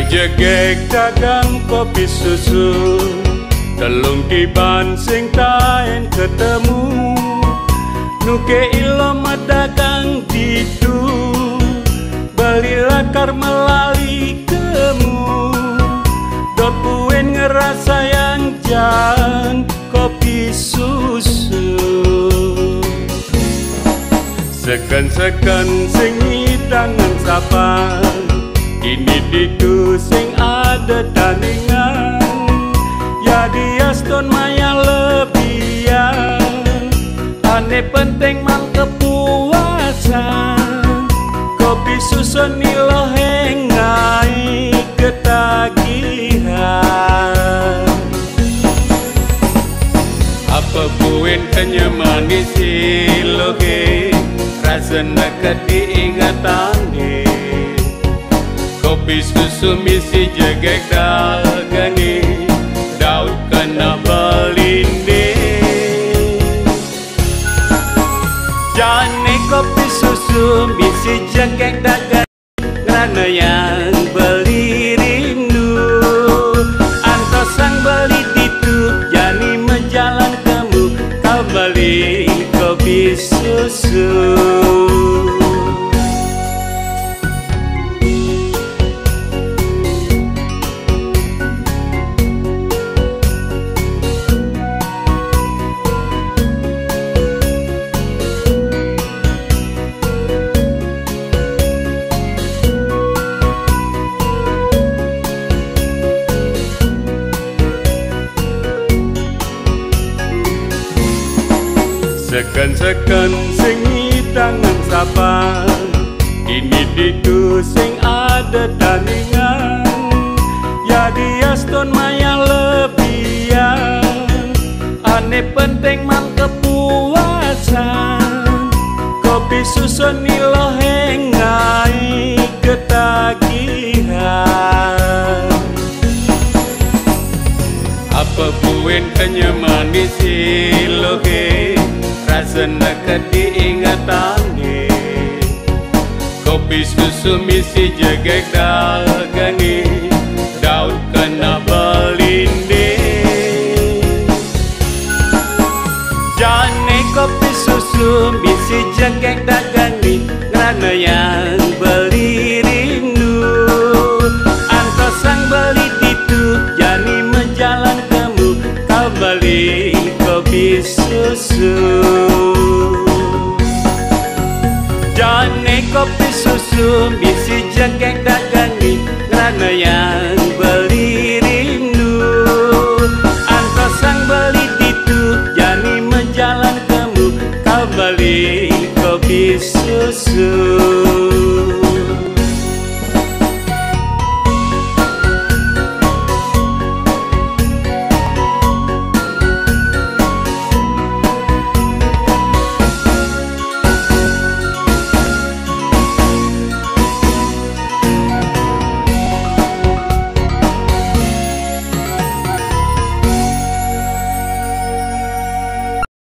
Jegek dagang kopi susu, telung tiban sing taen ketemu. Nuke ilom dagang didu, beli lakar melali kemu. Dot puen ngerasa yang jan kopi susu. Seken-seken sing hidangan sapan, ini didu sing ada tandingan. Ya dia ston maya lebihan, ane penting mang kepuasan. Kopi susu nilo hengai ketagihan. Apa buen tanya manis iloge, rasanya kediingatane. Kopi susu misi jegek dagani, daud kena belinde. Jane kopi susu misi jegek dagani, karena yang beli rindu. Antos sang beli ditu, jani menjalan kamu, kau beli kopi susu. Seken-seken sing hidangan sapan, ini didu sing ada tandingan. Ya dia ston maya lebihan, ane penting mang kepuasan. Kopi susu nilo hengai ketagihan. Apa buen kanya manis iloge, rasanya kediingatane. Kopi susu misi jegek dagani, daud kena belinde. Jane kopi susu misi jegek dagani, karena yang beli rindu. Antos sang beli ditu, jani menjalan kamu, kau beli kopi susu. Jane kopi susu misi jegek dagani, karena yang beli rindu. Antos sang beli ditu, jani menjalan kamu, kau beli kopi susu.